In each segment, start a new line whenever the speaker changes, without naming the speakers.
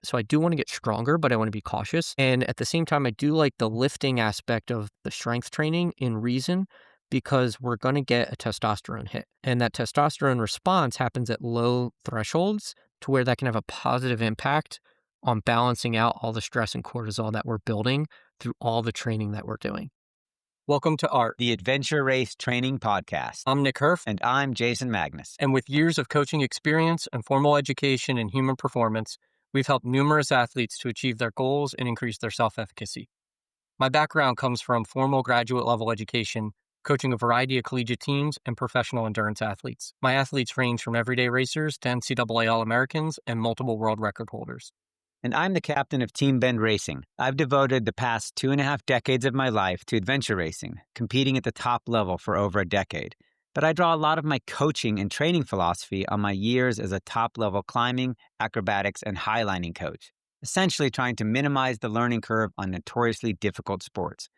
So I do want to get stronger, but I want to be cautious. And at the same time, I do like the lifting aspect of the strength training in reason because we're going to get a testosterone hit. And that testosterone response happens at low thresholds to where that can have a positive impact on balancing out all the stress and cortisol that we're building through all the training that we're doing. Welcome to ART,
the Adventure Race Training Podcast.
I'm Nick Hurff.
And I'm Jason Magnus.
And with years of coaching experience and formal education in human performance, we've helped numerous athletes to achieve their goals and increase their self-efficacy. My background comes from formal graduate level education, coaching a variety of collegiate teams and professional endurance athletes. My athletes range from everyday racers to NCAA All-Americans and multiple world record holders.
And I'm the captain of Team Bend Racing. I've devoted the past 2.5 decades of my life to adventure racing, competing at the top level for over a decade. But I draw a lot of my coaching and training philosophy on my years as a top-level climbing, acrobatics, and highlining coach, essentially trying to minimize the learning curve on notoriously difficult sports.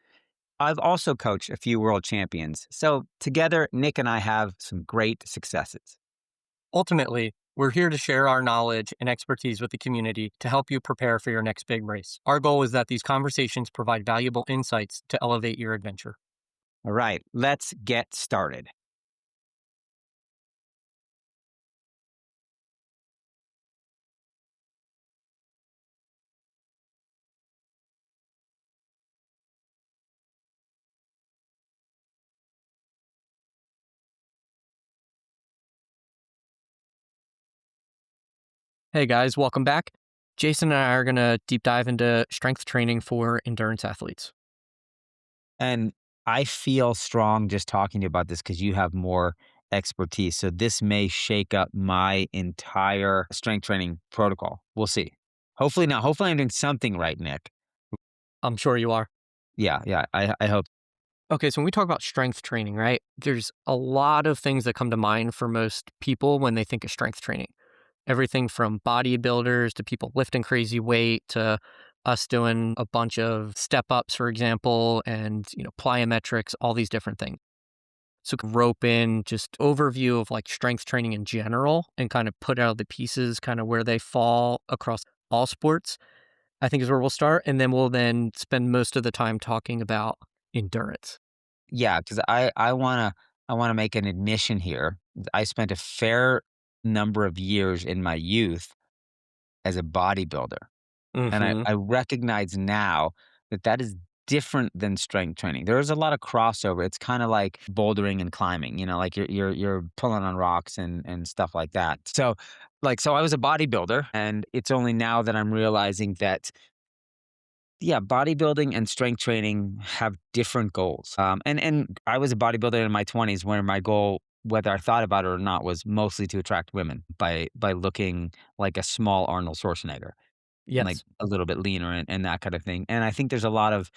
I've also coached a few world champions, so together, Nick and I have some great successes.
Ultimately, we're here to share our knowledge and expertise with the community to help you prepare for your next big race. Our goal is that these conversations provide valuable insights to elevate your adventure.
All right, let's get started.
Hey guys, welcome back. Jason and I are going to deep dive into strength training for endurance athletes.
And I feel strong just talking to you about this because you have more expertise. So this may shake up my entire strength training protocol. We'll see. Hopefully not. Hopefully I'm doing something right, Nick.
I'm sure you are.
Yeah. I hope.
Okay, so when we talk about strength training, right, there's a lot of things that come to mind for most people when they think of strength training. Everything from bodybuilders to people lifting crazy weight to us doing a bunch of step ups, for example, and, plyometrics, all these different things. So rope in just overview of like strength training in general and kind of put out the pieces kind of where they fall across all sports, I think is where we'll start. And then we'll then spend most of the time talking about endurance.
Yeah, because I wanna make an admission here. I spent a fair number of years in my youth as a bodybuilder. And
Hmm.
I recognize now that that is different than strength training. There is a lot of crossover. It's kinda like bouldering and climbing, like you're pulling on rocks and stuff like that. So I was a bodybuilder, and it's only now that I'm realizing that, yeah, bodybuilding and strength training have different goals. And I was a bodybuilder in my 20s where my goal, whether I thought about it or not, was mostly to attract women by looking like a small Arnold Schwarzenegger, like
Yes.
a little bit leaner and that kind of thing. And I think there's a lot of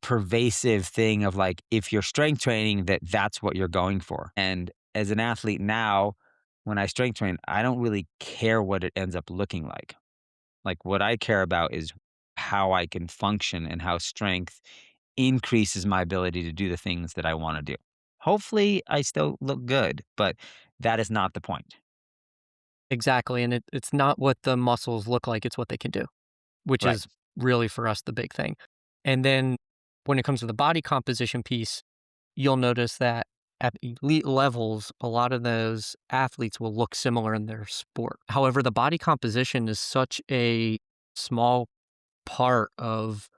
pervasive thing of like, if you're strength training, that's what you're going for. And as an athlete now, when I strength train, I don't really care what it ends up looking like. Like what I care about is how I can function and how strength increases my ability to do the things that I want to do. Hopefully I still look good, but that is not the point.
Exactly. And it's not what the muscles look like, it's what they can do, which
Right.
is really for us the big thing. And then when it comes to the body composition piece, you'll notice that at elite levels, a lot of those athletes will look similar in their sport. However, the body composition is such a small part of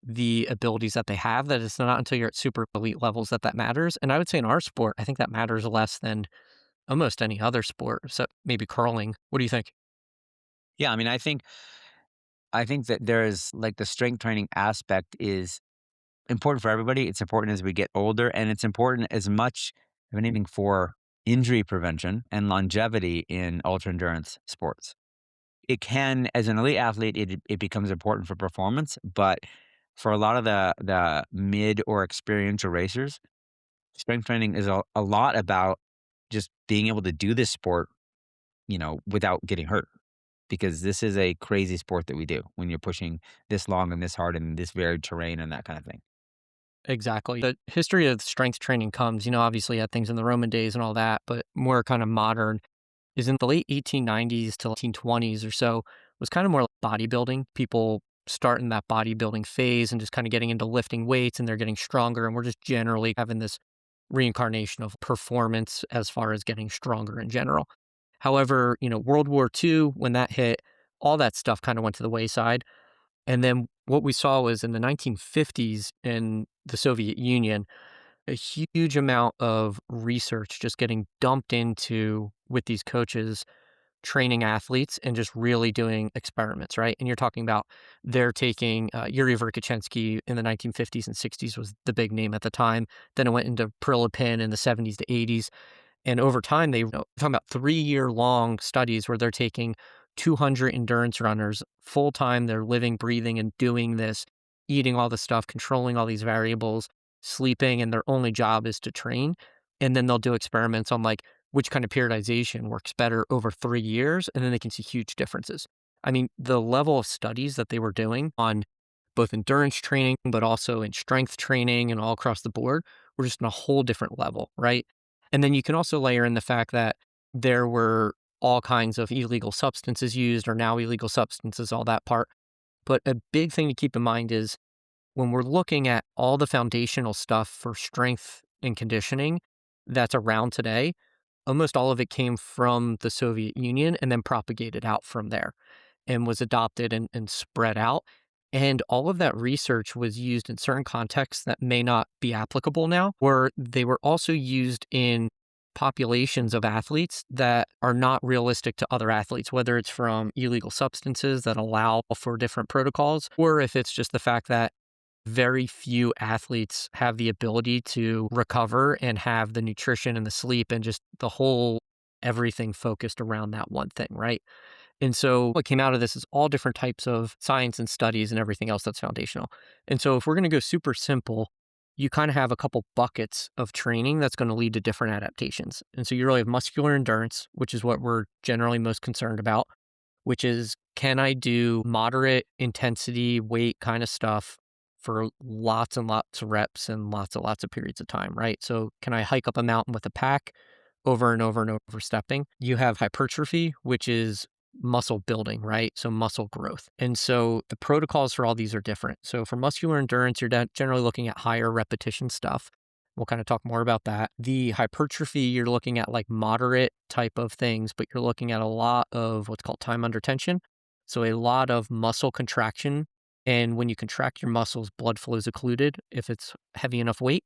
the abilities that they have that it's not until you're at super elite levels that matters. And I would say in our sport, I think that matters less than almost any other sport, except maybe curling. What do you think?
Yeah, I mean, I think that there is like the strength training aspect is important for everybody. It's important as we get older, and it's important as much, if anything, for injury prevention and longevity in ultra endurance sports. It can, as an elite athlete, it becomes important for performance, but for a lot of the mid or experiential racers, strength training is a lot about just being able to do this sport, without getting hurt. Because this is a crazy sport that we do when you're pushing this long and this hard in this varied terrain and that kind of thing.
Exactly. The history of strength training comes, obviously had things in the Roman days and all that, but more kind of modern. is in the late 1890s to 1820s or so was kind of more like bodybuilding. People starting that bodybuilding phase and just kind of getting into lifting weights and they're getting stronger. And we're just generally having this reincarnation of performance as far as getting stronger in general. However, World War II, when that hit, all that stuff kind of went to the wayside. And then what we saw was in the 1950s in the Soviet Union, a huge amount of research just getting dumped into with these coaches training athletes and just really doing experiments, right? And you're talking about they're taking Yuri Verkhoshansky in the 1950s and 60s was the big name at the time. Then it went into Prilipin in the 70s to 80s. And over time, talking about 3-year long studies where they're taking 200 endurance runners full time. They're living, breathing, and doing this, eating all the stuff, controlling all these variables, sleeping, and their only job is to train. And then they'll do experiments on like which kind of periodization works better over 3 years. And then they can see huge differences. I mean, the level of studies that they were doing on both endurance training, but also in strength training and all across the board were just on a whole different level, right? And then you can also layer in the fact that there were all kinds of illegal substances used or now illegal substances, all that part. But a big thing to keep in mind is when we're looking at all the foundational stuff for strength and conditioning that's around today, almost all of it came from the Soviet Union and then propagated out from there and was adopted and spread out. And all of that research was used in certain contexts that may not be applicable now, where they were also used in populations of athletes that are not realistic to other athletes, whether it's from illegal substances that allow for different protocols, or if it's just the fact that very few athletes have the ability to recover and have the nutrition and the sleep and just the whole everything focused around that one thing, right? And so what came out of this is all different types of science and studies and everything else that's foundational. And so if we're going to go super simple, you kind of have a couple buckets of training that's going to lead to different adaptations. And so you really have muscular endurance, which is what we're generally most concerned about, which is can I do moderate intensity weight kind of stuff for lots and lots of reps and lots of periods of time, right? So can I hike up a mountain with a pack over and over and over stepping? You have hypertrophy, which is muscle building, right? So muscle growth. And so the protocols for all these are different. So for muscular endurance, you're generally looking at higher repetition stuff. We'll kind of talk more about that. The hypertrophy, you're looking at like moderate type of things, but you're looking at a lot of what's called time under tension. So a lot of muscle contraction. And when you contract your muscles, blood flow is occluded if it's heavy enough weight.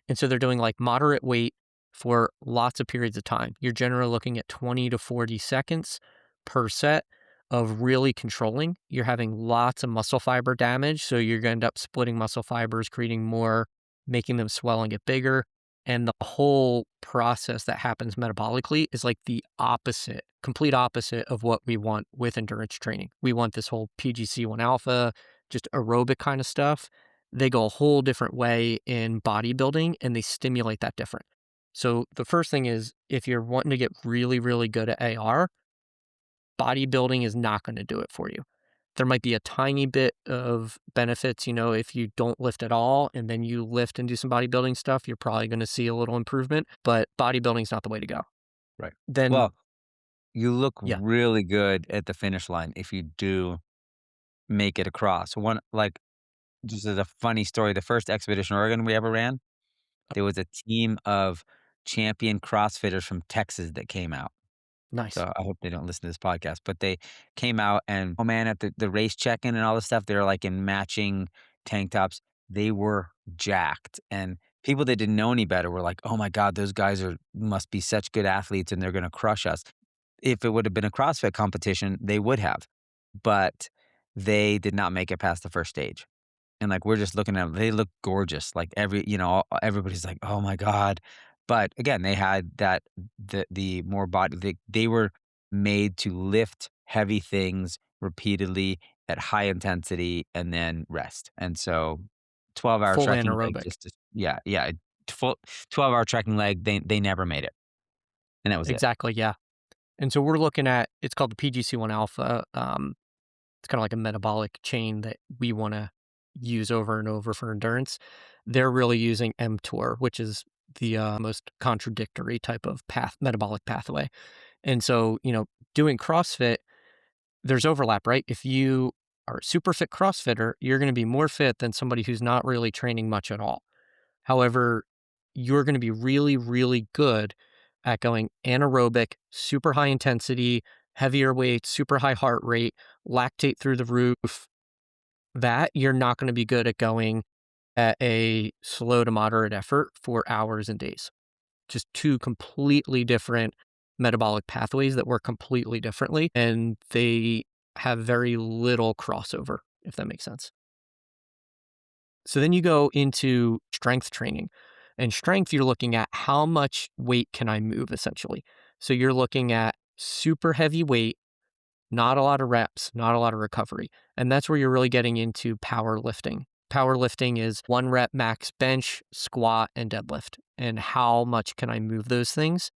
And so they're doing like moderate weight for lots of periods of time. You're generally looking at 20 to 40 seconds per set of really controlling. You're having lots of muscle fiber damage. So you're going to end up splitting muscle fibers, creating more, making them swell and get bigger. And the whole process that happens metabolically is like the opposite, complete opposite of what we want with endurance training. We want this whole PGC1 alpha, just aerobic kind of stuff. They go a whole different way in bodybuilding and they stimulate that different. So the first thing is if you're wanting to get really, really good at AR, bodybuilding is not going to do it for you. There might be a tiny bit of benefits, if you don't lift at all and then you lift and do some bodybuilding stuff, you're probably going to see a little improvement, but bodybuilding is not the way to go.
Right.
Then,
Well, you look
yeah,
really good at the finish line if you do make it across. One like, just as a funny story, the first Expedition Oregon we ever ran, there was a team of champion CrossFitters from Texas that came out.
nice.
So I hope they don't listen to this podcast, but they came out and, oh man, at the race check-in and all this stuff, they were like in matching tank tops. They were jacked. And people that didn't know any better were like, oh my God, those guys must be such good athletes and they're gonna crush us. If it would have been a CrossFit competition, they would have. But they did not make it past the first stage. And, like, we're just looking at them, they look gorgeous, like, everybody's like, "Oh my god." But, again, they had the more body they were made to lift heavy things repeatedly at high intensity and then rest. And so 12-hour
Full
trekking leg
anaerobic.
just yeah, yeah, full 12-hour trekking leg, they never made it, and that was it.
Exactly. Yeah. And so we're looking at, it's called the PGC1 alpha. It's kind of like a metabolic chain that we want to use over and over for endurance. They're really using mTOR, which is the most contradictory type of metabolic pathway. And so, doing CrossFit, there's overlap, right? If you are a super fit CrossFitter, you're going to be more fit than somebody who's not really training much at all. However, you're going to be really, really good at going anaerobic, super high intensity, heavier weights, super high heart rate, lactate through the roof. That you're not going to be good at going at a slow to moderate effort for hours and days. Just two completely different metabolic pathways that work completely differently, and they have very little crossover, if that makes sense. So then you go into strength training. And strength, you're looking at how much weight can I move essentially. So you're looking at super heavy weight, not a lot of reps, not a lot of recovery. And that's where you're really getting into powerlifting. Powerlifting is 1 rep max bench, squat, and deadlift. And how much can I move those things?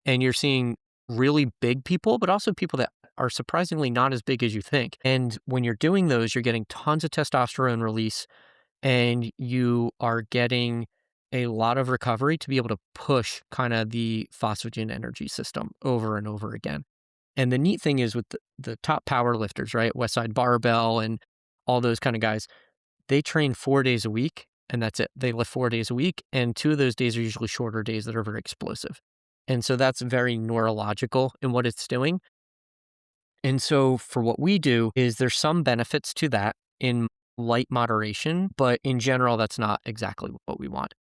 And you're seeing really big people, but also people that are surprisingly not as big as you think. And when you're doing those, you're getting tons of testosterone release and you are getting a lot of recovery to be able to push kind of the phosphagen energy system over and over again. And the neat thing is with the top power lifters, right? Westside Barbell and all those kind of guys, they train 4 days a week and that's it. They lift 4 days a week. And 2 of those days are usually shorter days that are very explosive. And so that's very neurological in what it's doing. And so for what we do is there's some benefits to that in light moderation, but in general, that's not exactly what we want.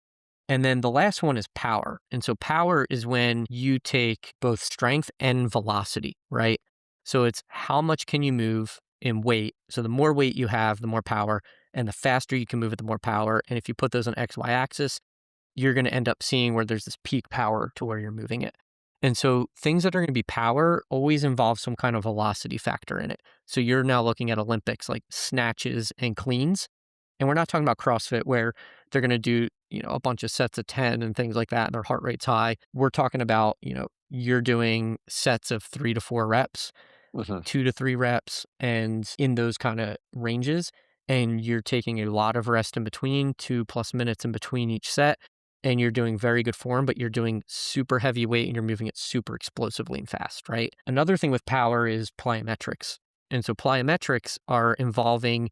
And then the last one is power. And so power is when you take both strength and velocity, right? So it's how much can you move in weight. So the more weight you have, the more power, and the faster you can move it, the more power. And if you put those on XY axis, you're going to end up seeing where there's this peak power to where you're moving it. And so things that are going to be power always involve some kind of velocity factor in it. So you're now looking at Olympics like snatches and cleans. And we're not talking about CrossFit where they're going to do, a bunch of sets of 10 and things like that, and their heart rate's high. We're talking about, you're doing sets of 3 to 4 reps,
Mhm.
2 to 3 reps, and in those kind of ranges. And you're taking a lot of rest in between, 2+ minutes in between each set. And you're doing very good form, but you're doing super heavy weight and you're moving it super explosively and fast, right? Another thing with power is plyometrics. And so plyometrics are involving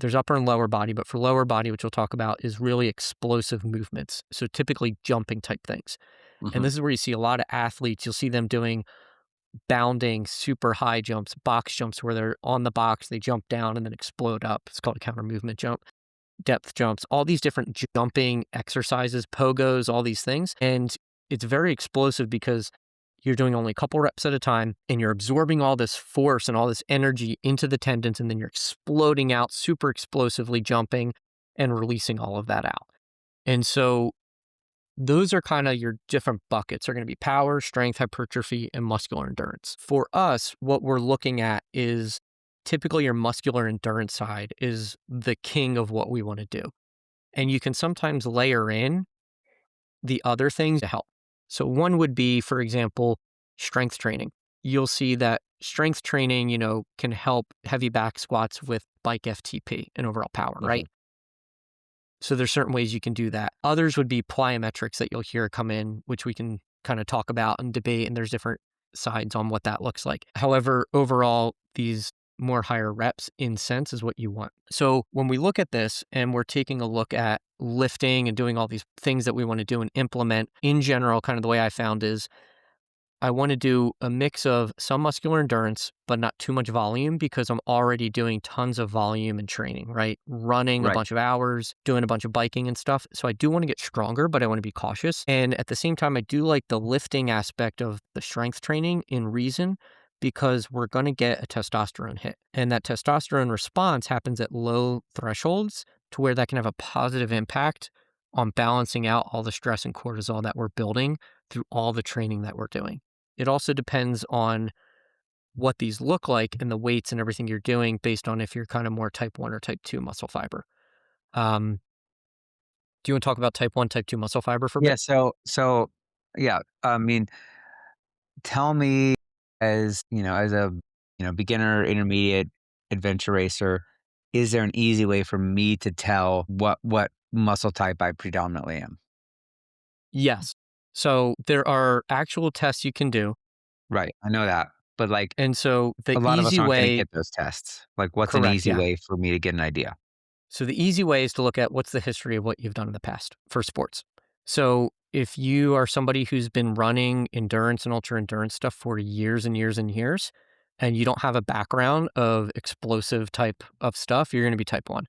there's upper and lower body, but for lower body, which we'll talk about, is really explosive movements. So typically jumping type things. And
Mhm.
this is where you see a lot of athletes, you'll see them doing bounding, super high jumps, box jumps where they're on the box, they jump down and then explode up. It's called a counter movement jump, depth jumps, all these different jumping exercises, pogos, all these things. And it's very explosive because you're doing only a couple reps at a time and you're absorbing all this force and all this energy into the tendons. And then you're exploding out super explosively, jumping and releasing all of that out. And so those are kind of your different buckets are going to be power, strength, hypertrophy, and muscular endurance. For us, what we're looking at is typically your muscular endurance side is the king of what we want to do. And you can sometimes layer in the other things to help. So one would be, for example, strength training. You'll see that strength training, can help heavy back squats with bike FTP and overall power, right?
Mhm.
So there's certain ways you can do that. Others would be plyometrics that you'll hear come in, which we can kind of talk about and debate, and there's different sides on what that looks like. However, overall, these more higher reps in sense is what you want. So when we look at this and we're taking a look at lifting and doing all these things that we want to do and implement in general, kind of the way I found is I want to do a mix of some muscular endurance, but not too much volume because I'm already doing tons of volume and training, right? Running a
Right.
bunch of hours, doing a bunch of biking and stuff. So I do want to get stronger, but I want to be cautious. And at the same time, I do like the lifting aspect of the strength training in reason because we're going to get a testosterone hit. And that testosterone response happens at low thresholds to where that can have a positive impact on balancing out all the stress and cortisol that we're building through all the training that we're doing. It also depends on what these look like and the weights and everything you're doing based on if you're kind of more type 1 or type 2 muscle fiber. Um, do you want to talk about type 1, type 2 muscle fiber for a
Yeah,
bit?
so yeah, I mean, tell me as a, beginner, intermediate, adventure racer, is there an easy way for me to tell what muscle type I predominantly am?
Yes. So there are actual tests you can do.
Right. I know that. But like
And so the
a lot of us
easy
aren't going to
way
get those tests. Like, what's an
correct,
easy
yeah.
way for me to get an idea?
So the easy way is to look at what's the history of what you've done in the past for sports. So if you are somebody who's been running endurance and ultra endurance stuff for years and years and years, and you don't have a background of explosive type of stuff, you're going to be type 1.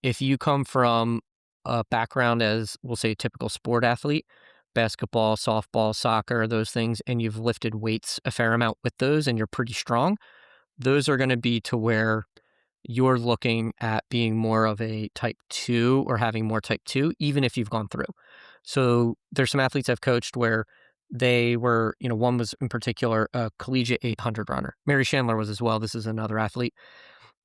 If you come from a background as, we'll say, a typical sport athlete, basketball, softball, soccer, those things, and you've lifted weights a fair amount with those and you're pretty strong, those are going to be to where you're looking at being more of a type 2 or having more type 2, even if you've gone through. So there's some athletes I've coached where they were, one was in particular a collegiate 800 runner. Mary Chandler was as well. This is another athlete.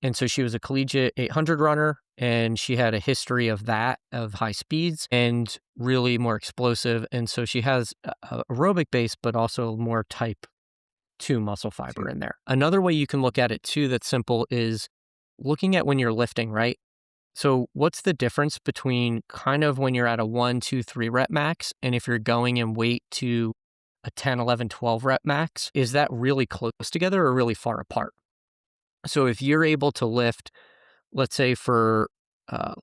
And so she was a collegiate 800 runner and she had a history of that, of high speeds and really more explosive. And so she has a aerobic base, but also more type 2 muscle fiber
Too.
in there. Another way you can look at it too that's simple is looking at when you're lifting, right? So what's the difference between kind of when you're at a 1, 2, 3 rep max and if you're going in weight to a 10, 11, 12 rep max? Is that really close together or really far apart? So if you're able to lift, let's say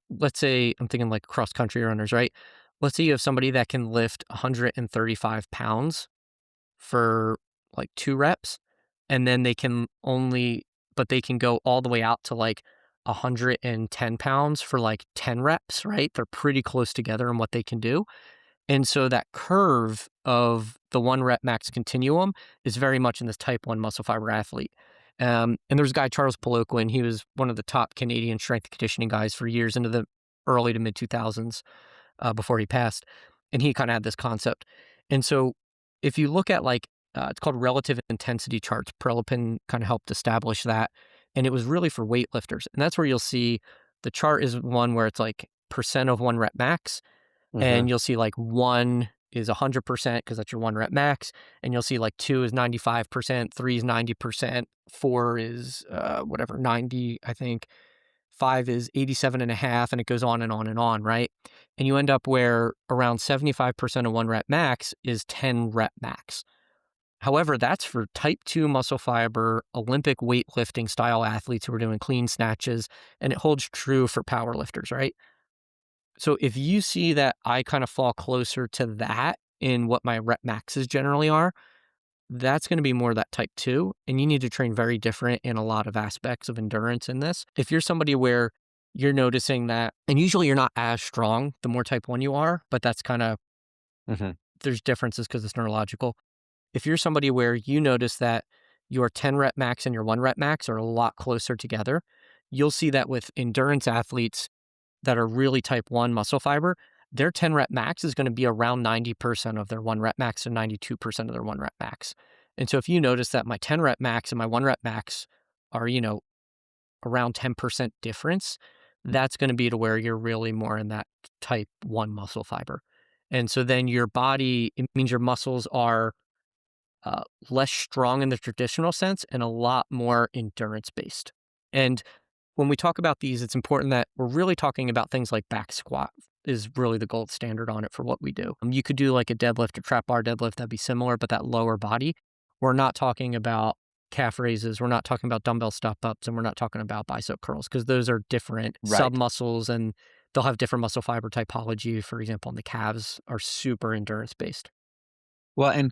let's say I'm thinking like cross country runners, right? Let's say you have somebody that can lift 135 pounds for like 2 reps, and then but they can go all the way out to like 110 pounds for like 10 reps, right? They're pretty close together in what they can do. And so that curve of the 1 rep max continuum is very much in this type 1 muscle fiber athlete. And there's a guy, Charles Poliquin, he was one of the top Canadian strength and conditioning guys for years into the early to mid 2000s before he passed. And he kind of had this concept. And so if you look at it's called relative intensity charts, Prelipin kind of helped establish that. And it was really for weightlifters. And that's where you'll see the chart is one where it's like percent of 1 rep max
Hmm.
and you'll see like 1 is 100% because that's your 1 rep max, and you'll see like 2 is 95%, 3 is 90%, 4 is, whatever, 90, I think, 5 is 87.5, and it goes on and on and on, right? And you end up where around 75% of 1 rep max is 10 rep max. However, that's for type 2 muscle fiber, Olympic weightlifting style athletes who are doing clean snatches, and it holds true for power lifters, right? So if you see that I kind of fall closer to that in what my rep maxes generally are, that's going to be more that type 2. And you need to train very different in a lot of aspects of endurance in this. If you're somebody where you're noticing that, and usually you're not as strong the more type 1 you are, but that's kind of,
Hmm.
there's differences because it's neurological. If you're somebody where you notice that your 10 rep max and your 1 rep max are a lot closer together, you'll see that with endurance athletes that are really type 1 muscle fiber, their 10 rep max is going to be around 90% of their 1 rep max and 92% of their 1 rep max. And so if you notice that my 10 rep max and my 1 rep max are, around 10% difference, that's going to be to where you're really more in that type 1 muscle fiber. And so then your body, it means your muscles are less strong in the traditional sense and a lot more endurance based. And when we talk about these, it's important that we're really talking about things like back squat is really the gold standard on it for what we do. You could do like a deadlift or trap bar deadlift, that'd be similar, but that lower body. We're not talking about calf raises. We're not talking about dumbbell step ups, and we're not talking about bicep curls because those are different sub
Right.
muscles and they'll have different muscle fiber typology. For example, and the calves are super endurance based.
Well, and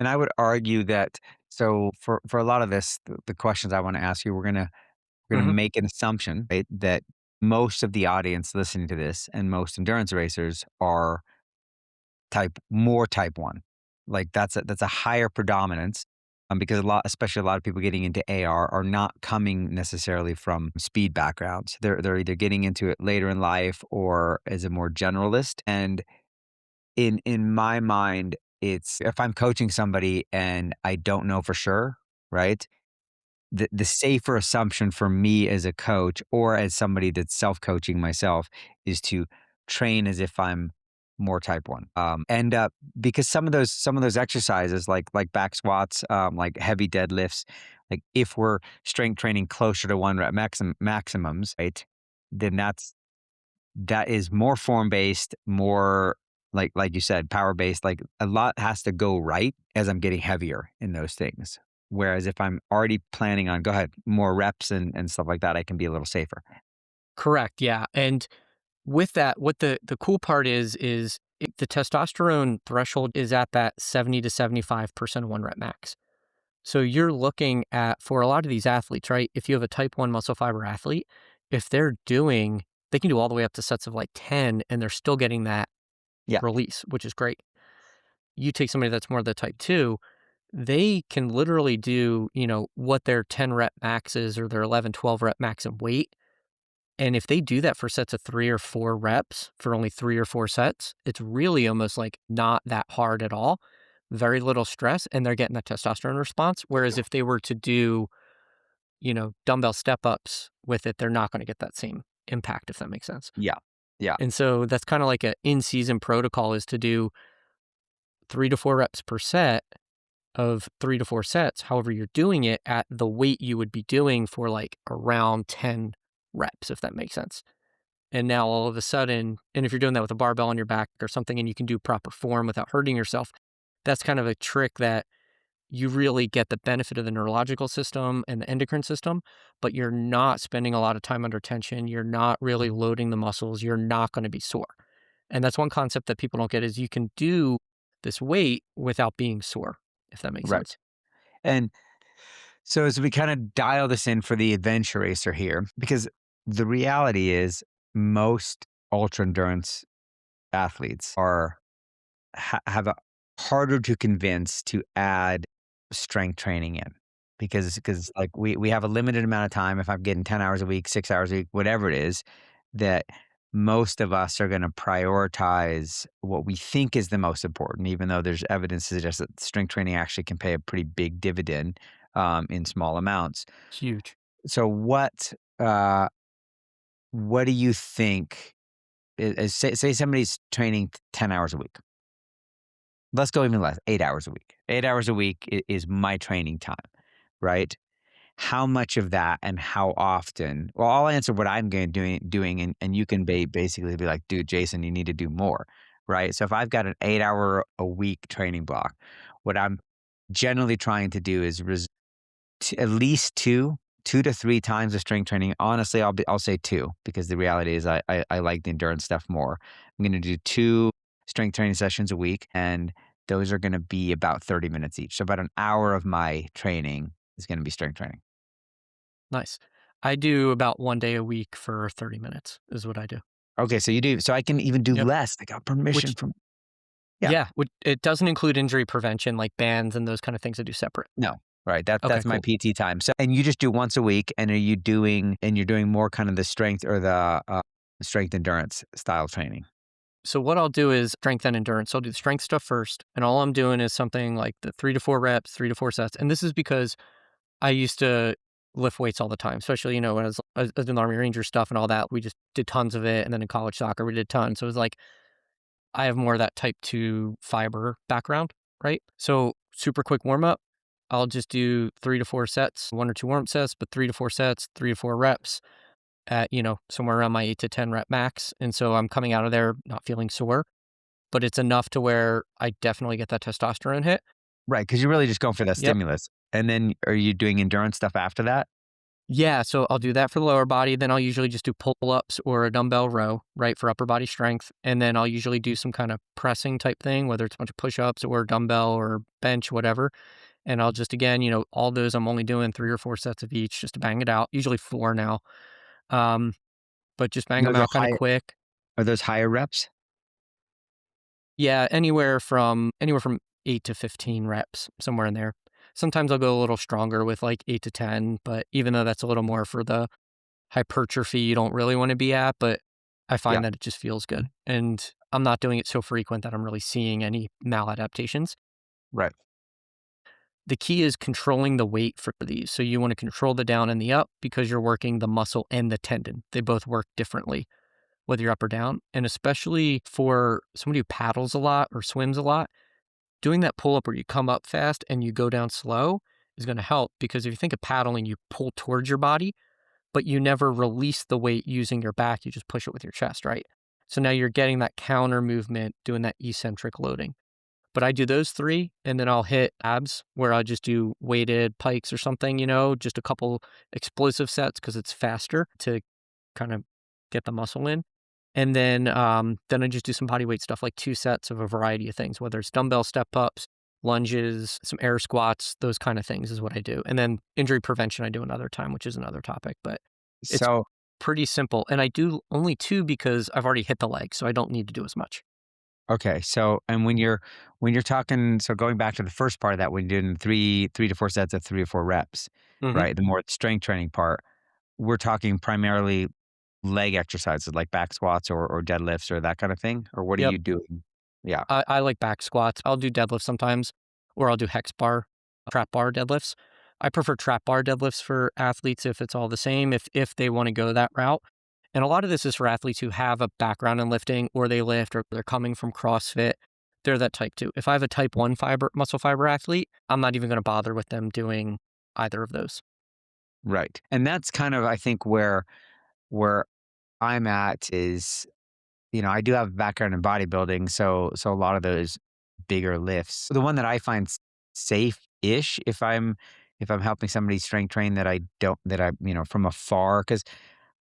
I would argue that so for a lot of this, the questions I want to ask you, we're gonna
Hmm.
make an assumption, right, that most of the audience listening to this and most endurance racers are more type 1. Like, that's a higher predominance, because especially a lot of people getting into AR are not coming necessarily from speed backgrounds. They're either getting into it later in life or as a more generalist, and in my mind, it's if I'm coaching somebody and I don't know for sure, right? The safer assumption for me as a coach or as somebody that's self-coaching myself is to train as if I'm more type 1. And, because some of those exercises like back squats, like heavy deadlifts, like if we're strength training closer to 1 rep maximums, right, then that is more form-based, more like you said, power based, like a lot has to go right as I'm getting heavier in those things. Whereas if I'm already planning on, go ahead, more reps and stuff like that, I can be a little safer.
Correct, yeah, and with that, what the cool part is the testosterone threshold is at that 70 to 75% 1 rep max. So you're looking at for a lot of these athletes, right? If you have a type 1 muscle fiber athlete, if they're doing they can do all the way up to sets of like 10 and they're still getting that
Yeah.
release, which is great. You take somebody that's more the type 2, they can literally do, what their 10 rep max is or their 11, 12 rep max in weight. And if they do that for sets of 3 or 4 reps for only 3 or 4 sets, it's really almost like not that hard at all. Very little stress, and they're getting that testosterone response. Whereas if they were to do, dumbbell step ups with it, they're not going to get that same impact, if that makes sense.
Yeah. Yeah.
And so that's kind of like a in season protocol is to do 3 to 4 reps per set of 3 to 4 sets. However, you're doing it at the weight you would be doing for like around 10 reps, if that makes sense. And now all of a sudden, and if you're doing that with a barbell on your back or something and you can do proper form without hurting yourself, that's kind of a trick that you really get the benefit of the neurological system and the endocrine system, but you're not spending a lot of time under tension. You're not really loading the muscles. You're not going to be sore. And that's one concept that people don't get is you can do this weight without being sore, if that makes sense.
Right. And so as we kind of dial this in for the adventure racer here, because the reality is most ultra endurance athletes have a harder to convince to add strength training in because like we have a limited amount of time. If I'm getting 10 hours a week, 6 hours a week, whatever it is, that most of us are going to prioritize what we think is the most important, even though there's evidence to suggest that strength training actually can pay a pretty big dividend in small amounts.
Huge.
So what do you think say somebody's training 10 hours a week. Let's go even less, 8 hours a week. 8 hours a week is my training time, right? How much of that and how often? Well, I'll answer what I'm going doing, and you can basically be like, dude, Jason, you need to do more, right? So if I've got an 8 hour a week training block, what I'm generally trying to do is at least two to three times the strength training. Honestly, I'll say two because the reality is I like the endurance stuff more. I'm going to do two strength training sessions a week, and those are going to be about 30 minutes each. So about an hour of my training is going to be strength training.
Nice. I do about 1 day a week for 30 minutes is what I do.
Okay, so you do. So I can even do
Yep.
less. I got permission
Which,
from. Yeah.
yeah, it doesn't include injury prevention like bands and those kind of things I do separate.
No. Right.
Okay,
That's my
cool.
PT time. So and you just do once a week, and you're doing more kind of the strength or the strength endurance style training.
So what I'll do is strength and endurance. I'll do the strength stuff first, and all I'm doing is something like the 3 to 4 reps, 3 to 4 sets. And this is because I used to lift weights all the time, especially, when I was doing the Army Ranger stuff and all that. We just did tons of it, and then in college soccer, we did tons. So it was like I have more of that type 2 fiber background, right? So super quick warm up. I'll just do 3 to 4 sets, 1 or 2 warm up sets, but 3 to 4 sets, 3 to 4 reps at, somewhere around my 8 to 10 rep max. And so I'm coming out of there not feeling sore, but it's enough to where I definitely get that testosterone hit.
Right, because you're really just going for that
Yep.
stimulus. And then are you doing endurance stuff after that?
Yeah, so I'll do that for the lower body, then I'll usually just do pull-ups or a dumbbell row, right, for upper body strength, and then I'll usually do some kind of pressing type thing, whether it's a bunch of push-ups or dumbbell or bench, whatever, and I'll just again, all those I'm only doing 3 or 4 sets of each just to bang it out, usually 4 now, um, but just bang them
Those are
out kinda quick.
are those higher reps?
Yeah, anywhere from 8 to 15 reps, somewhere in there. Sometimes I'll go a little stronger with, like, 8 to 10, but even though that's a little more for the hypertrophy you don't really wanna be at, but I
Yeah,
find that it just feels good, and I'm not doing it so frequent that I'm really seeing any maladaptations.
right.
The key is controlling the weight for these, so you wanna control the down and the up because you're working the muscle and the tendon. They both work differently, whether you're up or down, and especially for somebody who paddles a lot or swims a lot, doing that pull-up where you come up fast and you go down slow is gonna help because if you think of paddling, you pull towards your body, but you never release the weight using your back, you just push it with your chest, right? So now you're getting that counter movement, doing that eccentric loading. But I do those 3, and then I'll hit abs where I just do weighted pikes or something, just a couple explosive sets because it's faster to kind of get the muscle in. And then I just do some body weight stuff, like 2 sets of a variety of things, whether it's dumbbell step ups, lunges, some air squats, those kind of things is what I do. And then injury prevention I do another time, which is another topic, but it's
So,
pretty simple. And I do only 2 because I've already hit the leg, so I don't need to do as much.
okay. So, and when you're talking, so going back to the first part of that, when you're doing three to four sets of 3 or 4 reps,
Mhm.
right? The more strength training part, we're talking primarily leg exercises like back squats or deadlifts or that kind of thing? Or what are
Yep.
you doing? Yeah.
I like back squats. I'll do deadlifts sometimes, or I'll do hex bar, trap bar deadlifts. I prefer trap bar deadlifts for athletes if it's all the same, if they want to go that route. And a lot of this is for athletes who have a background in lifting or they lift or they're coming from CrossFit. They're that type 2. If I have a type 1 muscle fiber athlete, I'm not even going to bother with them doing either of those.
Right. And that's kind of, I think, where I'm at is, I do have a background in bodybuilding, so a lot of those bigger lifts. The one that I find safe-ish if I'm helping somebody strength train that I don't that I, from afar, because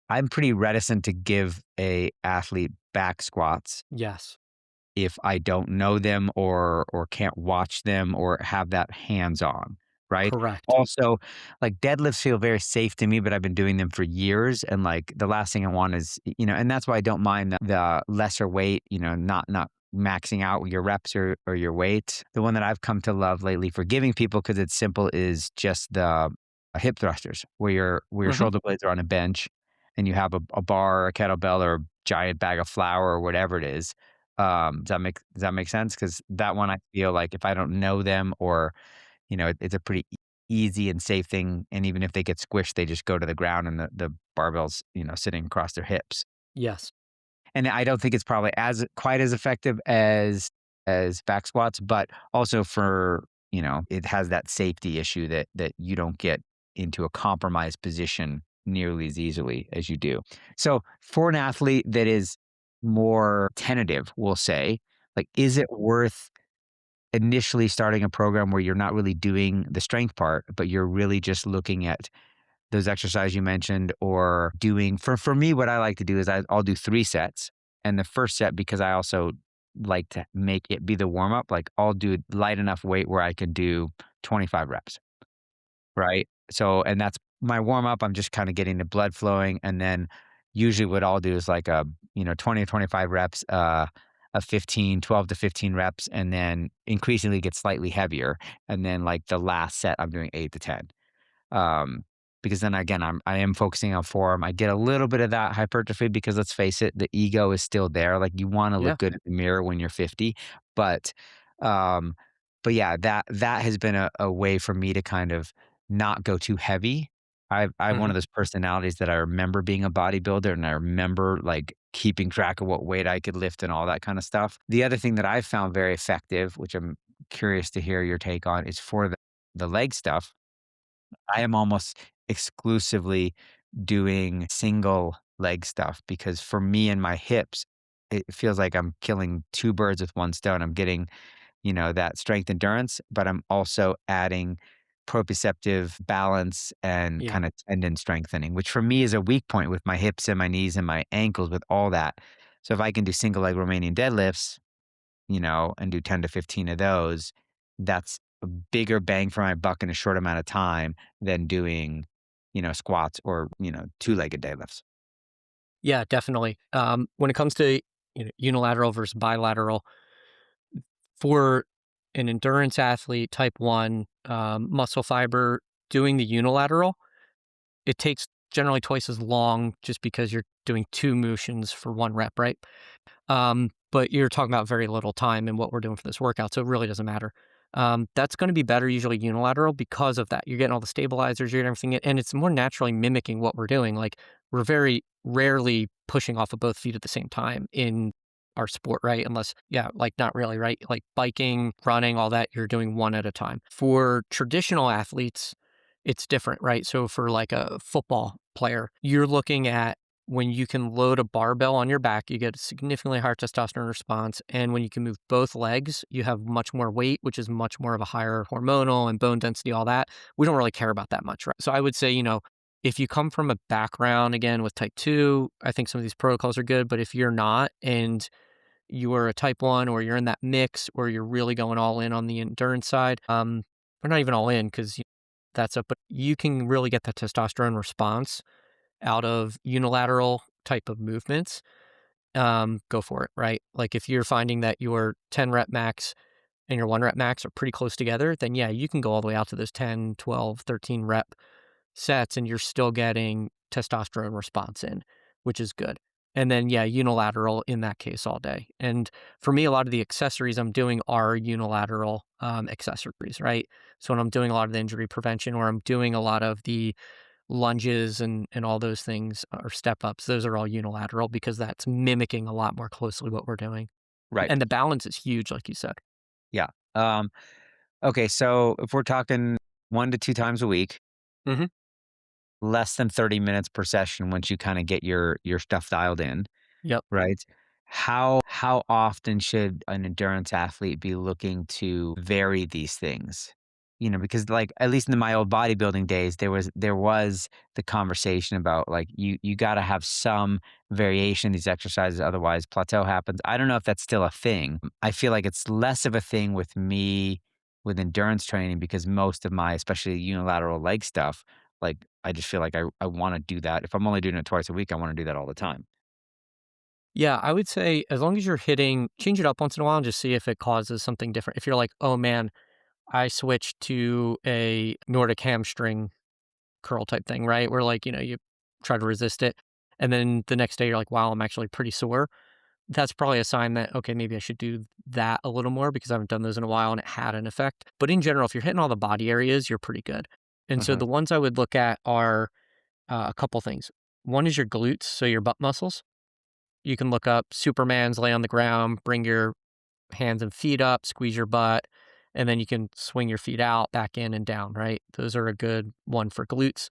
I'm pretty reticent to give a athlete back squats
Yes,
if I don't know them or can't watch them or have that hands-on, right?
correct.
Also, like, deadlifts feel very safe to me, but I've been doing them for years, and, like, the last thing I want is, and that's why I don't mind the lesser weight, not maxing out your reps or your weight. The one that I've come to love lately for giving people because it's simple is just the hip thrusters, where your
Mhm.
shoulder blades are on a bench and you have a bar, a kettlebell, or a giant bag of flour or whatever it is. Does that make sense? Because that one I feel like if I don't know them or, it's a pretty easy and safe thing, and even if they get squished, they just go to the ground and the barbell's, sitting across their hips.
Yes.
And I don't think it's probably as quite as effective as back squats, but also for, it has that safety issue that you don't get into a compromised position nearly as easily as you do. So for an athlete that is more tentative, we'll say, like, is it worth initially starting a program where you're not really doing the strength part, but you're really just looking at those exercises you mentioned or doing for me, what I like to do is I'll do 3 sets, and the first set, because I also like to make it be the warm up, like, I'll do light enough weight where I could do 25 reps, right? So and that's my warm up, I'm just kinda getting the blood flowing, and then usually what I'll do is like a, 20 or 25 reps, of 12 to 15 reps, and then increasingly get slightly heavier, and then, like, the last set, I'm doing 8 to 10. Um, because then again, I am focusing on form. I get a little bit of that hypertrophy because let's face it, the ego is still there. Like you want to
Yeah.
look good in the mirror when you're 50, but um, but yeah, that has been a way for me to kind of not go too heavy. I'm one
Mhm.
of those personalities that I remember being a bodybuilder and I remember like keeping track of what weight I could lift and all that kind of stuff. The other thing that I've found very effective, which I'm curious to hear your take on, is for the leg stuff. I am almost exclusively doing single leg stuff because for me and my hips, it feels like I'm killing 2 birds with 1 stone. I'm getting, that strength endurance, but I'm also adding proprioceptive balance and
Yeah.
kind of tendon strengthening, which for me is a weak point with my hips and my knees and my ankles with all that. So if I can do single leg Romanian deadlifts, and do 10 to 15 of those, that's a bigger bang for my buck in a short amount of time than doing, squats or, two-legged deadlifts.
Yeah, definitely. When it comes to unilateral versus bilateral, for an endurance athlete, type 1, muscle fiber, doing the unilateral, it takes generally twice as long just because you're doing 2 motions for 1 rep, right? But you're talking about very little time in what we're doing for this workout, so it really doesn't matter. That's gonna be better usually unilateral because of that. You're getting all the stabilizers, you're getting everything, and it's more naturally mimicking what we're doing. Like, we're very rarely pushing off of both feet at the same time in our sport, right? Unless, yeah, like not really, right? Like biking, running, all that, you're doing one at a time. For traditional athletes, it's different, right? So for like a football player, you're looking at when you can load a barbell on your back, you get a significantly higher testosterone response. And when you can move both legs, you have much more weight, which is much more of a higher hormonal and bone density, all that. We don't really care about that much, right? So I would say, if you come from a background again with type 2, I think some of these protocols are good. But if you're not and you are a type 1 or you're in that mix or you're really going all in on the endurance side, or not even all in because that's up, but you can really get that testosterone response out of unilateral type of movements, go for it, right? Like if you're finding that your 10 rep max and your 1 rep max are pretty close together, then yeah, you can go all the way out to those 10, 12, 13 rep sets and you're still getting testosterone response in, which is good. And then, yeah, unilateral in that case all day. And for me, a lot of the accessories I'm doing are unilateral accessories, right? So when I'm doing a lot of the injury prevention or I'm doing a lot of the lunges and all those things or step ups, those are all unilateral because that's mimicking a lot more closely what we're doing.
Right.
And the balance is huge, like you said.
Yeah. Okay, so if we're talking 1 to 2 times a week,
Hmm.
less than 30 minutes per session once you kinda get your stuff dialed in,
Yep.
right? How often should an endurance athlete be looking to vary these things? Because, like, at least in my old bodybuilding days, there was the conversation about, like, you gotta have some variation in these exercises, otherwise plateau happens. I don't know if that's still a thing. I feel like it's less of a thing with me with endurance training because most of my, especially unilateral leg stuff, like, I just feel like I wanna do that. If I'm only doing it twice a week, I wanna do that all the time.
Yeah, I would say as long as you're hitting, change it up once in a while and just see if it causes something different. If you're like, oh man, I switched to a Nordic hamstring curl type thing, right? Where like, you try to resist it. And then the next day you're like, wow, I'm actually pretty sore. That's probably a sign that, okay, maybe I should do that a little more because I haven't done those in a while and it had an effect. But in general, if you're hitting all the body areas, you're pretty good. And so
Mhm.
the ones I would look at are a couple things. One is your glutes, so your butt muscles. You can look up Superman's lay on the ground, bring your hands and feet up, squeeze your butt, and then you can swing your feet out, back in and down, right? Those are a good one for glutes.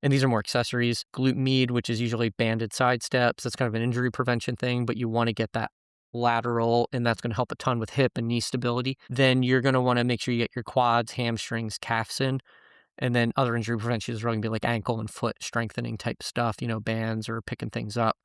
And these are more accessories. Glute med, which is usually banded side steps. That's kind of an injury prevention thing, but you want to get that lateral, and that's going to help a ton with hip and knee stability. Then you're going to want to make sure you get your quads, hamstrings, calves in. And then other injury prevention is really gonna be like ankle and foot strengthening type stuff, bands or picking things up,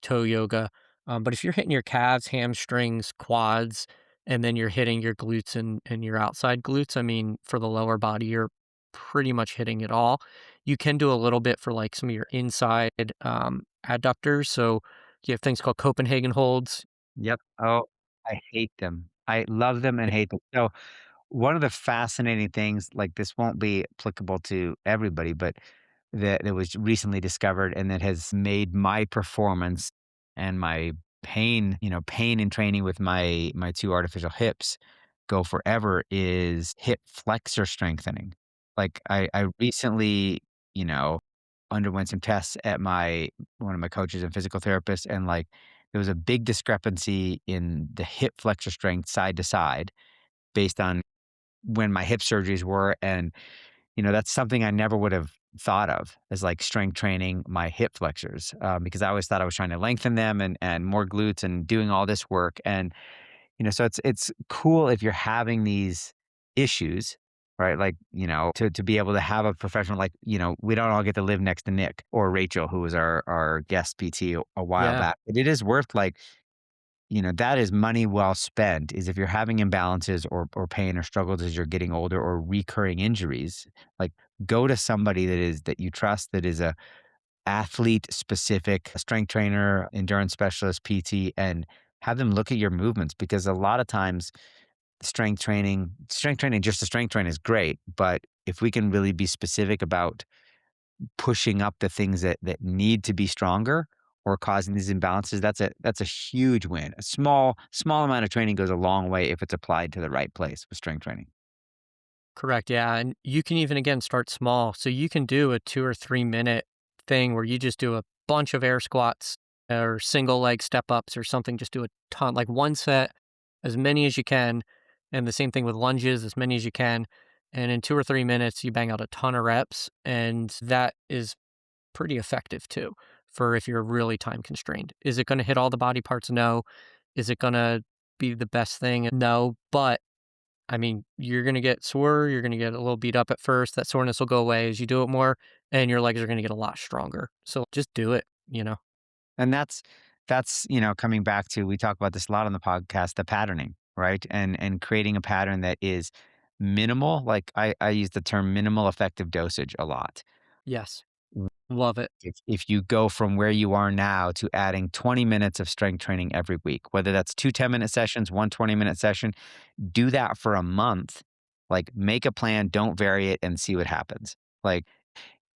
toe yoga. But if you're hitting your calves, hamstrings, quads, and then you're hitting your glutes and your outside glutes, I mean, for the lower body, you're pretty much hitting it all. You can do a little bit for like some of your inside adductors. So you have things called Copenhagen holds.
Yep. Oh, I hate them. I love them and hate them. So, one of the fascinating things, like, this won't be applicable to everybody, but that was recently discovered and that has made my performance and my pain in training with my 2 artificial hips go forever is hip flexor strengthening. Like, I recently, you know, underwent some tests at my one of my coaches and physical therapists, and, like, there was a big discrepancy in the hip flexor strength side to side based on when my hip surgeries were, and, that's something I never would have thought of as, like, strength training my hip flexors, because I always thought I was trying to lengthen them and more glutes and doing all this work, and, so it's cool if you're having these issues, right? Like, to be able to have a professional like, we don't all get to live next to Nick or Rachel, who was our guest PT a while
Yeah,
back, but it is worth, like, that is money well spent, is if you're having imbalances or pain or struggles as you're getting older or recurring injuries, like, go to somebody that you trust, that is a athlete specific strength trainer, endurance specialist, PT, and have them look at your movements, because a lot of times strength training, just the strength training is great, but if we can really be specific about pushing up the things that need to be stronger or causing these imbalances, that's a huge win. A small amount of training goes a long way if it's applied to the right place with strength training.
correct. Yeah. And you can even again start small. So you can do a 2 or 3 minute thing where you just do a bunch of air squats or single leg step ups or something. Just do a ton, like one set, as many as you can. And the same thing with lunges, as many as you can. And in 2 or 3 minutes, you bang out a ton of reps. And that is pretty effective too for if you're really time constrained. Is it going to hit all the body parts? No. Is it going to be the best thing? No. But I mean, you're going to get sore. You're going to get a little beat up at first. That soreness will go away as you do it more, and your legs are going to get a lot stronger. So just do it.
And that's, coming back to we talk about this a lot on the podcast, the patterning, right? And creating a pattern that is minimal. Like I use the term minimal effective dosage a lot.
Yes. Love it.
If you go from where you are now to adding 20 minutes of strength training every week, whether that's 2 10-minute sessions, one 20-minute session, do that for a month. Like make a plan, don't vary it, and see what happens. Like,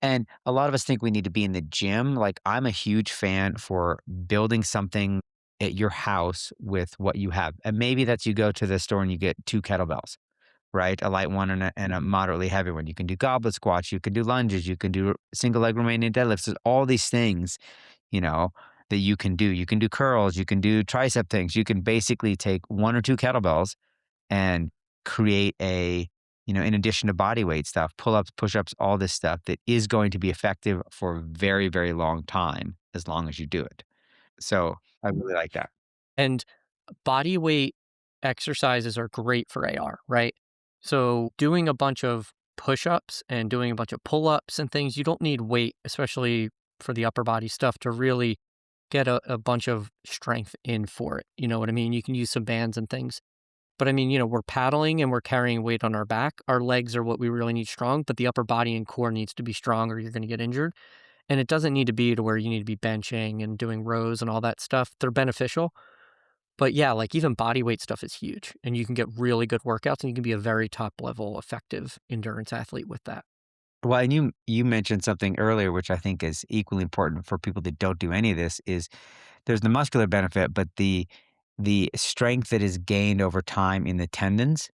and a lot of us think we need to be in the gym. Like, I'm a huge fan for building something at your house with what you have. And maybe that's you go to the store and you get 2 kettlebells, right? A light one and a moderately heavy one. You can do goblet squats, you can do lunges, you can do single leg Romanian deadlifts. There's all these things, you know, that you can do. You can do curls, you can do tricep things. You can basically take 1 or 2 kettlebells and create in addition to body weight stuff, pull ups, push ups, all this stuff that is going to be effective for a very, very long time as long as you do it. So I really like that.
And body weight exercises are great for AR, right? So doing a bunch of push-ups and doing a bunch of pull-ups and things, you don't need weight, especially for the upper body stuff, to really get a bunch of strength in for it. You know what I mean? You can use some bands and things. But I mean, we're paddling and we're carrying weight on our back. Our legs are what we really need strong, but the upper body and core needs to be strong or you're going to get injured. And it doesn't need to be to where you need to be benching and doing rows and all that stuff. They're beneficial, but yeah, like even body weight stuff is huge and you can get really good workouts and you can be a very top level effective endurance athlete with that.
Well, and you mentioned something earlier, which I think is equally important for people that don't do any of this, is there's the muscular benefit, but the strength that is gained over time in the tendons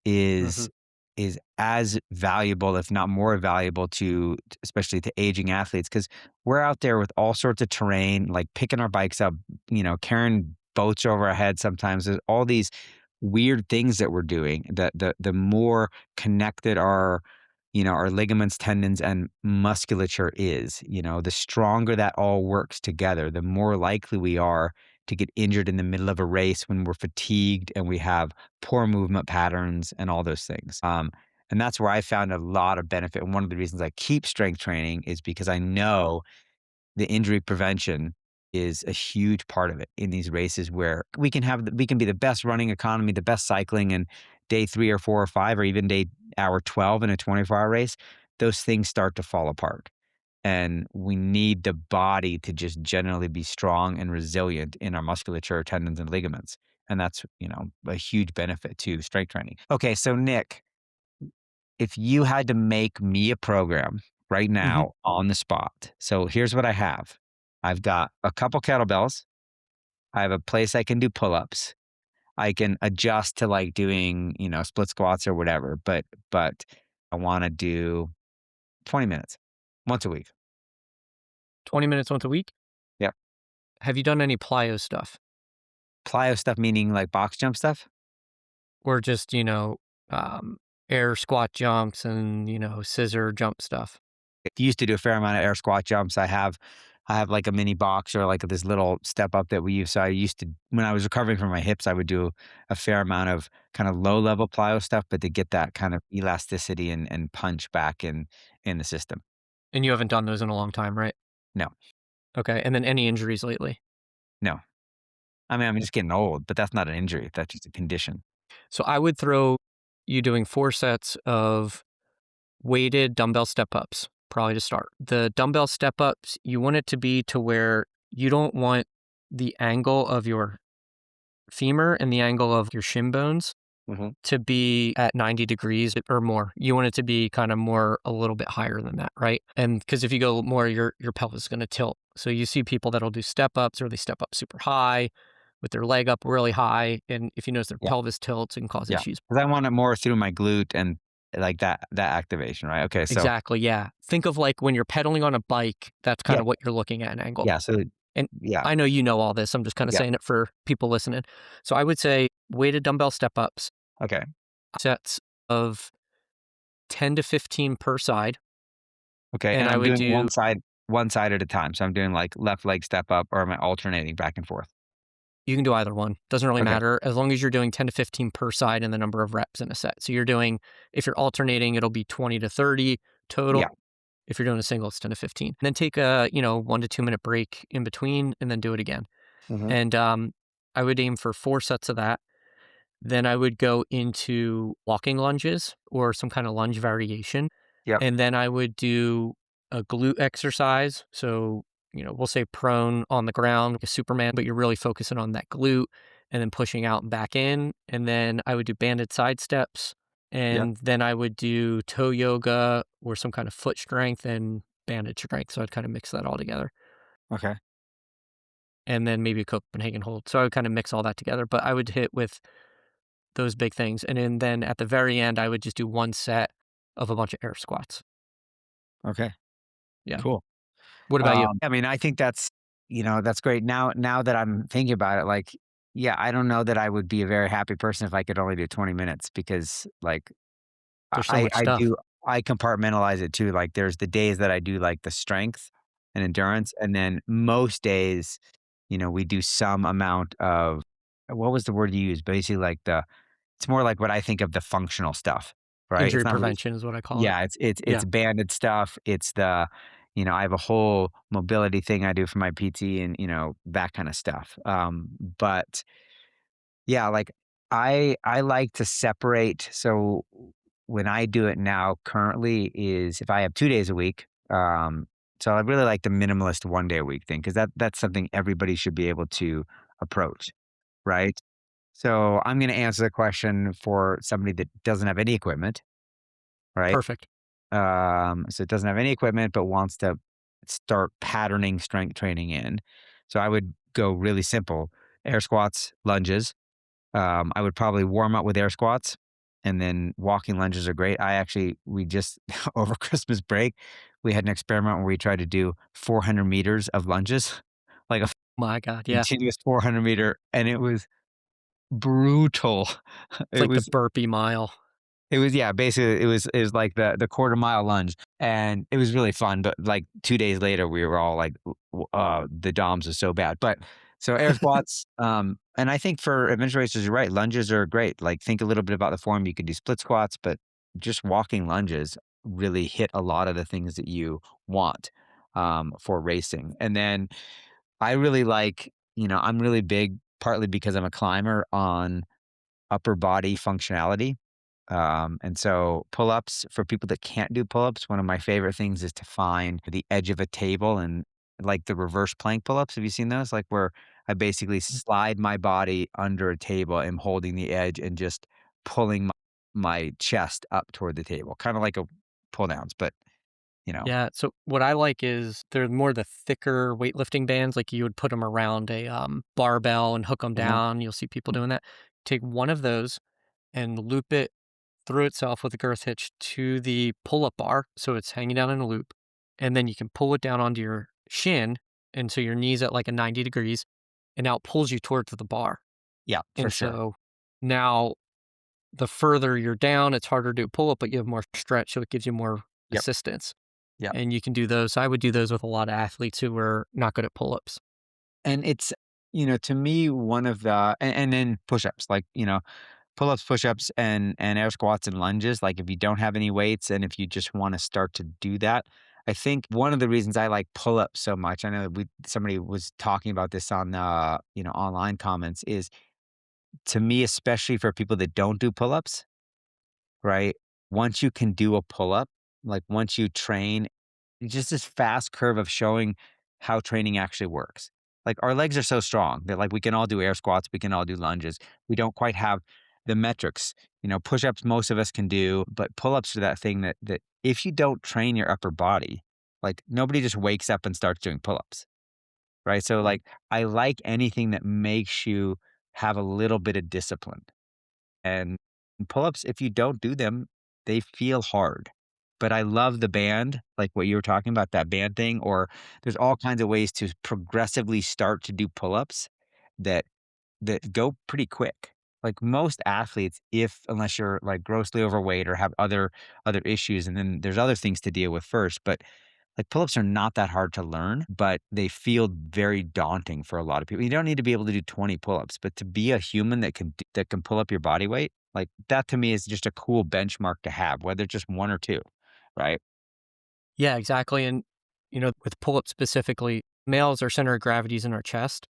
Mhm.
is is as valuable, if not more valuable to especially to aging athletes, because we're out there with all sorts of terrain, like picking our bikes up, carrying boats over our heads sometimes. There's all these weird things that we're doing. The more connected our ligaments, tendons, and musculature is, the stronger that all works together, the more likely we are to get injured in the middle of a race when we're fatigued and we have poor movement patterns and all those things. And that's where I found a lot of benefit. And one of the reasons I keep strength training is because I know the injury prevention is a huge part of it in these races where we can be the best running economy, the best cycling, and day 3 or 4 or 5 or even day hour 12 in a 24-hour race, those things start to fall apart. And we need the body to just generally be strong and resilient in our musculature, tendons, and ligaments. And that's, a huge benefit to strength training. Okay, so Nick, if you had to make me a program right
Mhm.
now on the spot. So here's what I have. I've got a couple kettlebells. I have a place I can do pull-ups. I can adjust to like doing, split squats or whatever, but I want to do 20 minutes once a week.
20 minutes once a week.
Yep.
Have you done any plyo stuff
Plyo stuff meaning like box jump stuff?
or just, um, air squat jumps and, scissor jump stuff?
I used to do a fair amount of air squat jumps. I have like a mini box or like this little step up that we use. So I used to, when I was recovering from my hips, I would do a fair amount of kind of low level plyo stuff, but to get that kind of elasticity and punch back in the system.
And you haven't done those in a long time, right?
No,
Okay. And then any injuries lately?
no. I mean, I'm just getting old, but that's not an injury. That's just a condition.
So I would throw you doing 4 sets of weighted dumbbell step ups, probably to start. The dumbbell step ups, you want it to be to where you don't want the angle of your femur and the angle of your shin bones
Hmm.
to be at 90 degrees or more. You want it to be kind of more a little bit higher than that, right? And because if you go more, your pelvis is going to tilt. So you see people that'll do step ups or they step up super high with their leg up really high. And if you notice their
Yeah.
pelvis tilts, it can cause
Yeah.
issues.
Because I want it more through my glute and like that activation, right? Okay. So,
Exactly. Yeah. Think of like when you're pedaling on a bike, that's kind
yeah.
of what you're looking at an angle.
Yeah. So,
And
yeah.
I know you know all this. I'm just kind of
Yeah.
saying it for people listening. So I would say weighted dumbbell step ups,
Okay.
sets of 10 to 15 per side.
Okay.
And
And
I
I'm
would
doing one
do
side. one side at a time? So I'm doing like left leg step up, or am I alternating back and forth?
You can do either one. Doesn't really
Okay.
matter as long as you're doing 10 to 15 per side and the number of reps in a set. So you're doing, if you're alternating, it'll be 20 to 30
Yeah.
total. If you're doing a single, it's 10 to 15. And then take a, 1 to 2 minute break in between and then do it again.
Hmm.
And I would aim for 4 sets of that. Then I would go into walking lunges or some kind of lunge variation.
Yep.
And then I would do a glute exercise. So, we'll say prone on the ground like a Superman, but you're really focusing on that glute and then pushing out and back in. And then I would do banded side steps.
Yep.
And then I would do toe yoga or some kind of foot strength and banded strength. So I'd kind of mix that all together.
Okay.
And then maybe a Copenhagen hold. So I would kind of mix all that together. But I would hit with those big things, and then at the very end, I would just do 1 set of a bunch of air squats.
Okay.
Yeah.
Cool.
What about you?
I mean, I think that's great. Now that I'm thinking about it, like, yeah, I don't know that I would be a very happy person if I could only do 20 minutes because like
There's so much
I
stuff.
do I compartmentalize it too. Like there's the days that I do like the strength and endurance, and then most days, we do some amount of what was the word you used? Basically like it's more like what I think of the functional stuff, right? It's
Injury
not really
prevention is what I call it.
yeah, it's
Yeah,
banded stuff. It's I have a whole mobility thing I do for my PT and, that kind of stuff. But yeah, like I like to separate. So when I do it now currently is if I have 2 days a week. So I really like the minimalist 1 day a week thing because that's something everybody should be able to approach, right? So I'm going to answer the question for somebody that doesn't have any equipment, right?
perfect.
So it doesn't have any equipment, but wants to start patterning strength training in. So I would go really simple: air squats, lunges. I would probably warm up with air squats, and then walking lunges are great. We just over Christmas break, we had an experiment where we tried to do 400 meters of lunges, like a
My god, yeah.
continuous 400-meter, and it was brutal.
It's
It
like the
was
burpee mile.
yeah, basically it was like the quarter mile lunge, and it was really fun, but, like, 2 days later, we were all like, the DOMS is so bad, but so air squats, and I think for adventure racers, you're right, lunges are great, like, think a little bit about the form, you could do split squats, but just walking lunges really hit a lot of the things that you want, for racing, and then I really like I'm really big, partly because I'm a climber, on upper body functionality. And so pull-ups for people that can't do pull-ups, one of my favorite things is to find the edge of a table and like the reverse plank pull-ups. Have you seen those? Like where I basically slide my body under a table and holding the edge and just pulling my chest up toward the table, kind of like a pull downs, but you know,
Yeah, so what I like is they're more the thicker weightlifting bands, like you would put them around a, barbell and hook them
uh
down, you'll see people doing that. Take one of those and loop it through itself with a girth hitch to the pull-up bar, so it's hanging down in a loop, and then you can pull it down onto your shin, and so your knee's at, like, a 90 degrees, and now it pulls you towards the bar,
yeah, for
and
sure.
so now the further you're down, it's harder to do pull-up, but you have more stretch, so it gives you more
Yep.
assistance,
Yep.
and you can do those. I would do those with a lot of athletes who were not good at pull-ups.
And it's, to me, one of and then push-ups, like, pull-ups, push-ups, and air squats and lunges, like, if you don't have any weights and if you just wanna start to do that, I think one of the reasons I like pull-ups so much, I know somebody was talking about this on, online comments, is to me, especially for people that don't do pull-ups, right? Once you can do a pull-up, like, once you train, just this fast curve of showing how training actually works. Like, our legs are so strong that, like, we can all do air squats, we can all do lunges. We don't quite have the metrics. Push-ups most of us can do, but pull-ups are that thing that if you don't train your upper body, like, nobody just wakes up and starts doing pull-ups, right? So, like, I like anything that makes you have a little bit of discipline. And pull-ups, if you don't do them, they feel hard. But I love the band, like what you were talking about, that band thing, or there's all kinds of ways to progressively start to do pull-ups that go pretty quick. Like most athletes, if unless you're like grossly overweight or have other issues, and then there's other things to deal with first. But Like pull-ups are not that hard to learn, but they feel very daunting for a lot of people. You don't need to be able to do 20 pull-ups, but to be a human that can pull up your body weight, like that to me is just a cool benchmark to have, whether it's just one or two, right?
Yeah, exactly. And, with pull up specifically, males, our center of gravity is in our chest.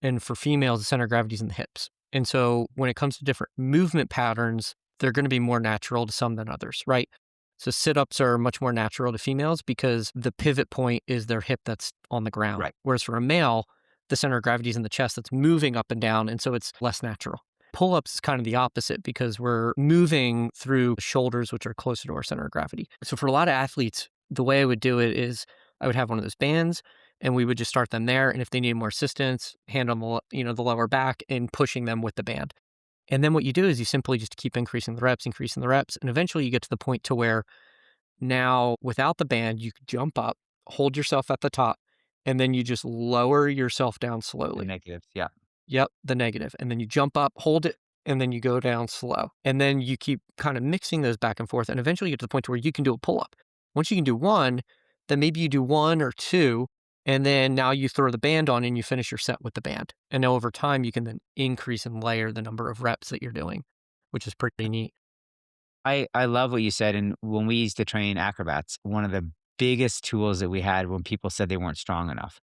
And for females, the center of gravity is in the hips. And so when it comes to different movement patterns, they're going to be more natural to some than others, right? So sit ups are much more natural to females because the pivot point is their hip that's on the ground.
Right.
Whereas for a male, the center of gravity is in the chest that's moving up and down. And so it's less natural. Pull ups is kind of the opposite because we're moving through shoulders, which are closer to our center of gravity. So for a lot of athletes, the way I would do it is I would have one of those bands and we would just start them there. And if they need more assistance, hand on the lower back and pushing them with the band. And then what you do is you simply just keep increasing the reps, and eventually you get to the point to where now without the band, you can jump up, hold yourself at the top, and then you just lower yourself down
The
slowly.
negatives. Yeah.
Yep, the negative. And then you jump up, hold it, and then you go down slow. And then you keep kind of mixing those back and forth. And eventually you get to the point to where you can do a pull up. Once you can do one, then maybe you do one or two. And then now you throw the band on and you finish your set with the band. And now over time, you can then increase and layer the number of reps that you're doing, which is pretty neat.
I love what you said, and when we used to train acrobats, one of the biggest tools that we had when people said they weren't strong enough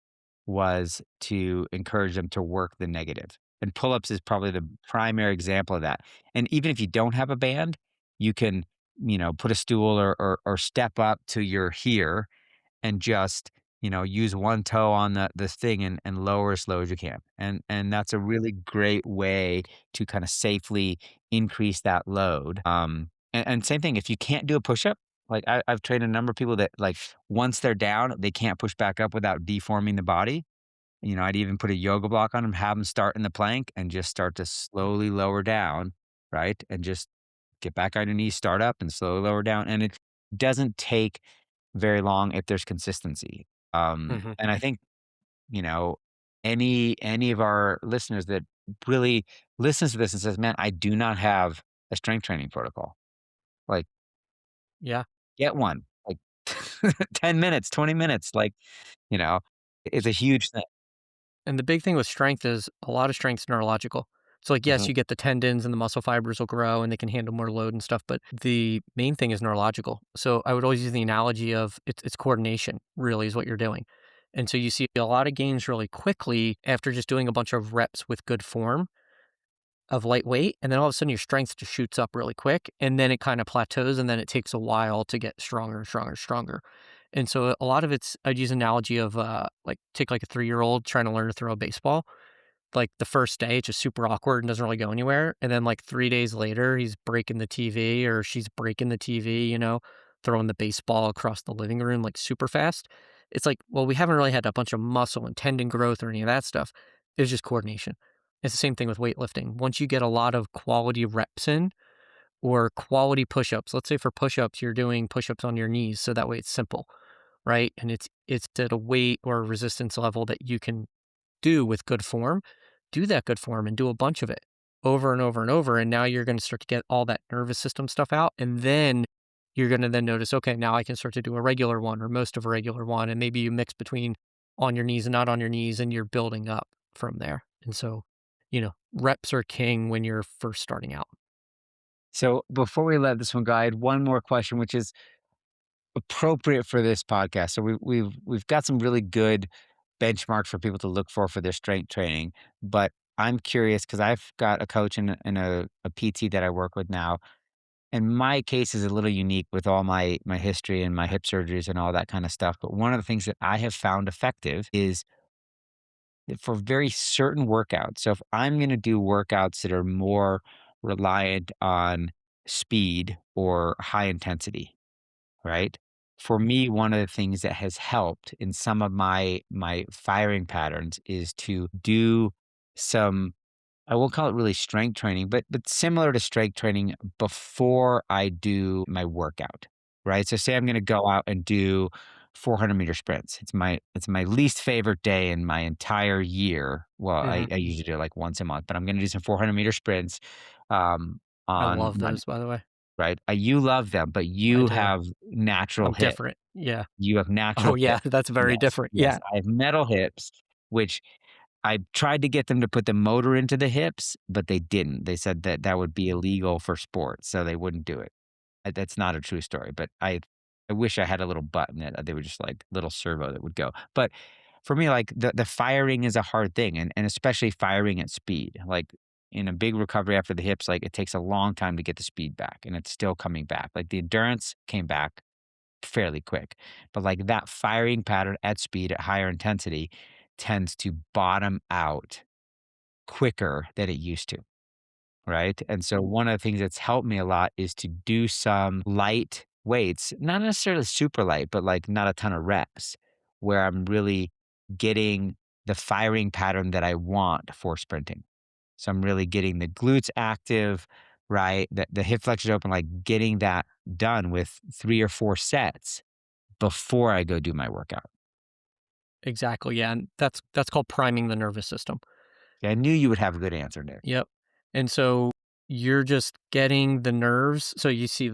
was to encourage them to work the negative, and pull-ups is probably the primary example of that, and even if you don't have a band, you can, put a stool or step up to your here and just, use one toe on the thing and lower as slow as you can. And that's a really great way to kinda safely increase that load. And same thing, if you can't do a push-up, like I've trained a number of people that, like, once they're down, they can't push back up without deforming the body. I'd even put a yoga block on them, have them start in the plank and just start to slowly lower down, right? And just get back on your knees, start up and slowly lower down. And it doesn't take very long if there's consistency.
Hmm.
And I think, you know, any of our listeners that really listens to this and says, "Man, I do not have a strength training protocol." Like,
Yeah.
get one. Like 10 minutes, 20 minutes, like, you know, it's a huge thing.
And the big thing with strength is a lot of strength's neurological. So, like, yes,
Mhm.
you get the tendons and the muscle fibers will grow and they can handle more load and stuff, but the main thing is neurological. So, I would always use the analogy of it's coordination, really, is what you're doing. And so, you see a lot of gains really quickly after just doing a bunch of reps with good form of light weight, and then all of a sudden your strength just shoots up really quick, and then it kind of plateaus, and then it takes a while to get stronger and stronger and stronger. And so a lot of it's I'd use an analogy of like take like a 3-year-old trying to learn to throw a baseball. Like the first day, it's just super awkward and doesn't really go anywhere. And then like 3 days later, he's breaking the TV or she's breaking the TV, throwing the baseball across the living room like super fast. It's like, well, we haven't really had a bunch of muscle and tendon growth or any of that stuff. It's just coordination. It's the same thing with weightlifting. Once you get a lot of quality reps in or quality push-ups, let's say for push-ups, you're doing push-ups on your knees. So that way it's simple, right? And it's at a weight or a resistance level that you can do with good form, do that good form and do a bunch of it over and over and over. And now you're going to start to get all that nervous system stuff out. And then you're going to then notice, okay, now I can start to do a regular one or most of a regular one. And maybe you mix between on your knees and not on your knees and you're building up from there. And so, reps are king when you're first starting out.
So before we let this one go, I had one more question, which is appropriate for this podcast. So we've got some really good benchmarks for people to look for their strength training. But I'm curious because I've got a coach and a PT that I work with now, and my case is a little unique with all my history and my hip surgeries and all that kind of stuff. But one of the things that I have found effective is that for very certain workouts. So if I'm going to do workouts that are more reliant on speed or high intensity, right? For me, one of the things that has helped in some of my firing patterns is to do some, I won't call it really strength training, but similar to strength training before I do my workout, right? So say I'm going to go out and do 400-meter sprints. It's my least favorite day in my entire year. Well, I,
Hmm.
I usually do it like once a month, but I'm going to do some 400-meter sprints um,
I
on
love
Monday.
those, by the way.
right? You love them, but
I
you
do.
have natural
I'm
hips.
different. Yeah.
You have natural
Oh, yeah,
hips.
that's very
Yes,
different.
yes.
Yeah,
I have metal hips, which I tried to get them to put the motor into the hips, but they didn't. They said that that would be illegal for sports, so they wouldn't do it. That's not a true story, but I wish I had a little button that they were just like little servo that would go. But for me, like the firing is a hard thing, and especially firing at speed. Like in a big recovery after the hips, like it takes a long time to get the speed back, and it's still coming back. Like the endurance came back fairly quick, but like that firing pattern at speed at higher intensity tends to bottom out quicker than it used to. Right? And so one of the things that's helped me a lot is to do some light weights, not necessarily super light, but like not a ton of reps where I'm really getting the firing pattern that I want for sprinting. So I'm really getting the glutes active, right? The hip flexors open, like getting that done with 3 or 4 sets before I go do my workout.
exactly. Yeah, and that's called priming the nervous system.
I knew you would have a good answer there.
Yep. And so you're just getting the nerves. So you see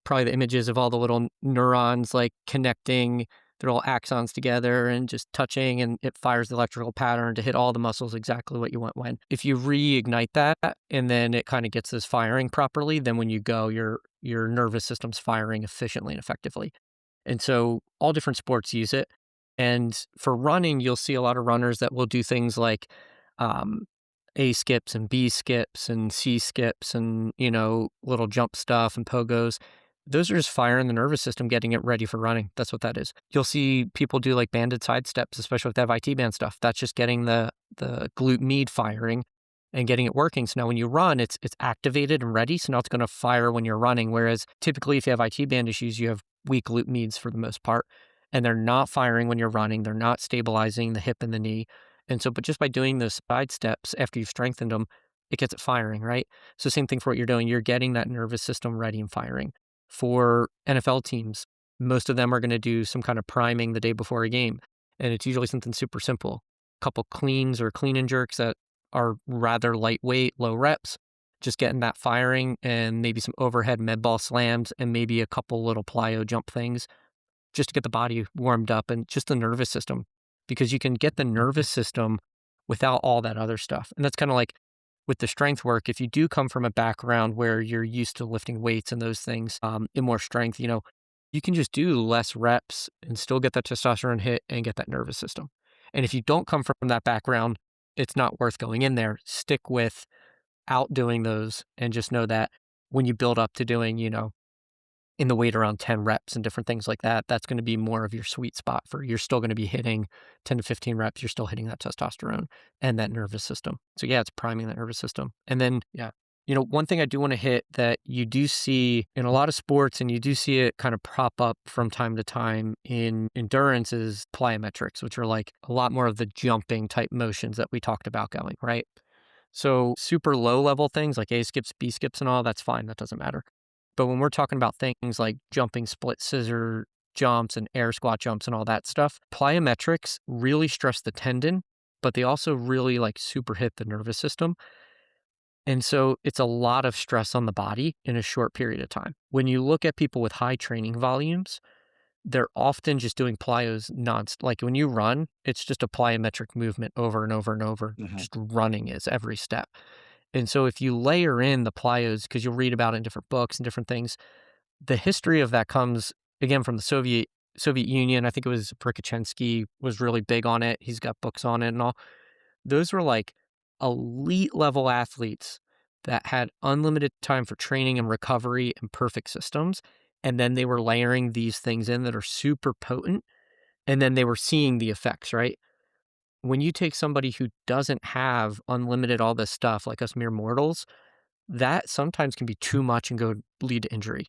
probably the images of all the little neurons like connecting their little axons together and just touching, and it fires the electrical pattern to hit all the muscles exactly what you want when. If you reignite that and then it kind of gets this firing properly, then when you go, your nervous system's firing efficiently and effectively. And so all different sports use it. And for running, you'll see a lot of runners that will do things like um, A skips and B skips and C skips and, little jump stuff and pogos. Those are just firing the nervous system, getting it ready for running. That's what that is. You'll see people do like banded side steps, especially with that IT band stuff. That's just getting the glute med firing and getting it working. So now when you run, it's activated and ready. So now it's going to fire when you're running. Whereas typically if you have IT band issues, you have weak glute meds for the most part, and they're not firing when you're running. They're not stabilizing the hip and the knee. And so, but just by doing those side steps after you've strengthened them, it gets it firing, right? So same thing for what you're doing. You're getting that nervous system ready and firing. For NFL teams, most of them are going to do some kind of priming the day before a game. And it's usually something super simple. A couple cleans or clean and jerks that are rather lightweight, low reps, just getting that firing, and maybe some overhead med ball slams and maybe a couple little plyo jump things just to get the body warmed up and just the nervous system, because you can get the nervous system without all that other stuff. And that's kind of like with the strength work. If you do come from a background where you're used to lifting weights and those things, in more strength, you can just do less reps and still get that testosterone hit and get that nervous system. And if you don't come from that background, it's not worth going in there. Stick with outdoing those and just know that when you build up to doing, in the weight around 10 reps and different things like that, that's going to be more of your sweet spot for you're still going to be hitting 10 to 15 reps. You're still hitting that testosterone and that nervous system. So yeah, it's priming that nervous system. And then, yeah, one thing I do want to hit that you do see in a lot of sports and you do see it kind of prop up from time to time in endurance is plyometrics, which are like a lot more of the jumping type motions that we talked about going, right? So super low level things like A skips, B skips and all, that's fine. That doesn't matter. But when we're talking about things like jumping split scissor jumps and air squat jumps and all that stuff, plyometrics really stress the tendon, but they also really like super hit the nervous system. And so it's a lot of stress on the body in a short period of time. When you look at people with high training volumes, they're often just doing plyos like when you run, it's just a plyometric movement over and over and over.
Mhm.
Just running is every step. And so if you layer in the plyos, because you'll read about it in different books and different things, the history of that comes again from the Soviet Union. I think it was Prikachensky was really big on it. He's got books on it and all. Those were like elite level athletes that had unlimited time for training and recovery and perfect systems. And then they were layering these things in that are super potent. And then they were seeing the effects, right? When you take somebody who doesn't have unlimited all this stuff, like us mere mortals, that sometimes can be too much and go lead to injury.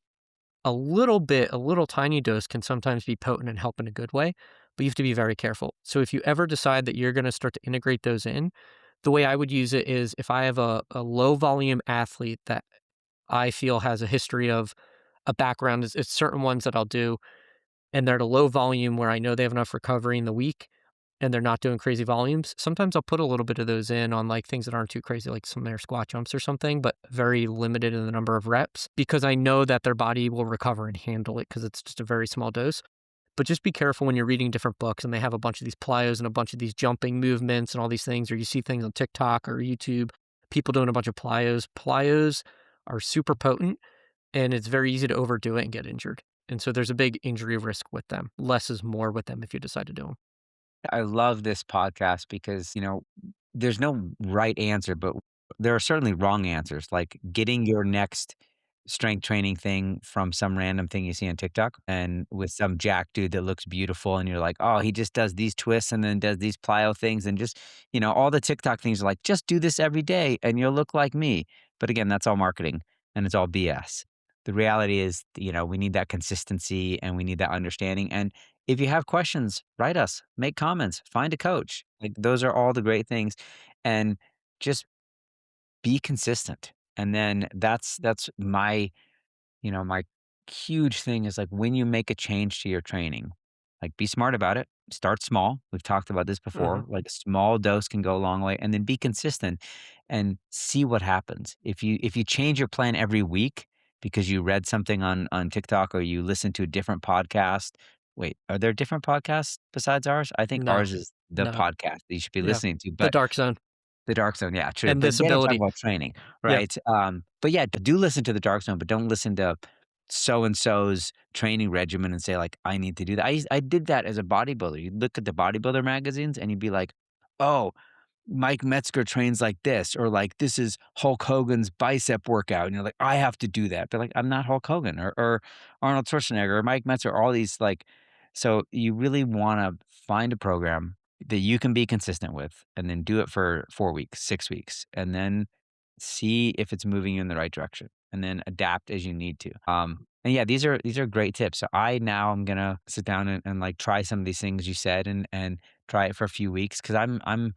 A little bit, a little tiny dose can sometimes be potent and help in a good way, but you have to be very careful. So if you ever decide that you're going to start to integrate those in, the way I would use it is if I have a low volume athlete that I feel has a history of a background, it's certain ones that I'll do, and they're at a low volume where I know they have enough recovery in the week. and they're not doing crazy volumes, sometimes I'll put a little bit of those in on like things that aren't too crazy, like some air squat jumps or something, but very limited in the number of reps because I know that their body will recover and handle it because it's just a very small dose. But just be careful when you're reading different books and they have a bunch of these plyos and a bunch of these jumping movements and all these things, or you see things on TikTok or YouTube, people doing a bunch of plyos. Plyos are super potent and it's very easy to overdo it and get injured. And so there's a big injury risk with them. Less is more with them if you decide to do them.
I love this podcast because, there's no right answer, but there are certainly wrong answers, like getting your next strength training thing from some random thing you see on TikTok and with some jack dude that looks beautiful and you're like, "Oh, he just does these twists and then does these plyo things and just, all the TikTok things are like, just do this every day and you'll look like me." But again, that's all marketing and it's all BS. The reality is, we need that consistency and we need that understanding. And if you have questions, write us, make comments, find a coach. Like those are all the great things. And just be consistent. And then that's my huge thing is like when you make a change to your training, like be smart about it. Start small. We've talked about this
Mhm.
before. Like a small dose can go a long way and then be consistent and see what happens. If you change your plan every week because you read something on TikTok or you listen to a different podcast. Wait, are there different podcasts besides ours? I think
No,
ours is the
no.
podcast that you should be
Yeah.
listening to.
The
But
dark zone
the dark zone, yeah, true,
and
but
this
they don't talk
ability.
about training,
Yeah,
right? But yeah, do listen to the dark zone, but don't listen to so and so's training regimen and say like, "I need to do that." I did that as a bodybuilder. You look at the bodybuilder magazines and you'd be like, "Oh, Mike Metzger trains like this," or like, "This is Hulk Hogan's bicep workout," and you're like, "I have to do that." But like, I'm not Hulk Hogan or Arnold Schwarzenegger or Mike Metzger, all these like so you really wanna find a program that you can be consistent with and then do it for 4 weeks, 6 weeks, and then see if it's moving you in the right direction, and then adapt as you need to. And yeah, these are great tips. So I now am gonna sit down and like try some of these things you said and try it for a few weeks because I'm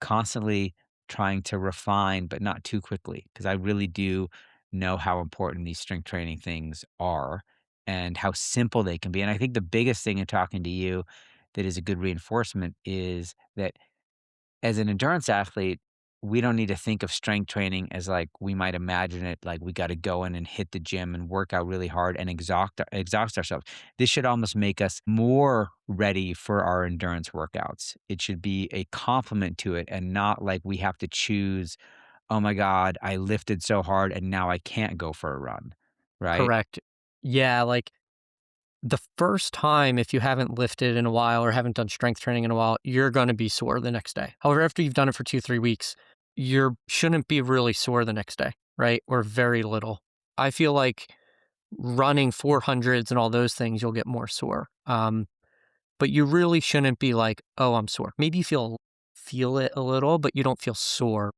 constantly trying to refine, but not too quickly, because I really do know how important these strength training things are and how simple they can be. And I think the biggest thing in talking to you that is a good reinforcement is that as an endurance athlete, we don't need to think of strength training as like we might imagine it, like we got to go in and hit the gym and work out really hard and exhaust ourselves. This should almost make us more ready for our endurance workouts. It should be a complement to it and not like we have to choose, oh my God, I lifted so hard and now I can't go for a run. Right?
correct. Yeah, like the first time, if you haven't lifted in a while or haven't done strength training in a while, you're gonna be sore the next day. However, after you've done it for 2, 3 weeks, you shouldn't be really sore the next day, right? Or very little. I feel like running 400s and all those things, you'll get more sore. But you really shouldn't be like, "Oh, I'm sore." Maybe you feel it a little, but you don't feel sore.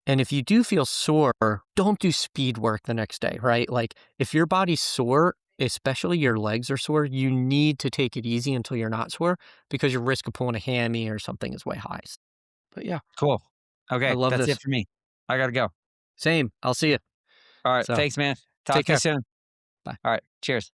And if you do feel sore, don't do speed work the next day, right? Like if your body's sore, especially your legs are sore, you need to take it easy until you're not sore because your risk of pulling a hammy or something is way high. But yeah,
Cool.
I
Okay.
love
That's
this.
it for me. I got to go.
Same. I'll see you.
All right.
So
Thanks, man. Talk
take
to you
care.
soon.
Bye.
All right. Cheers.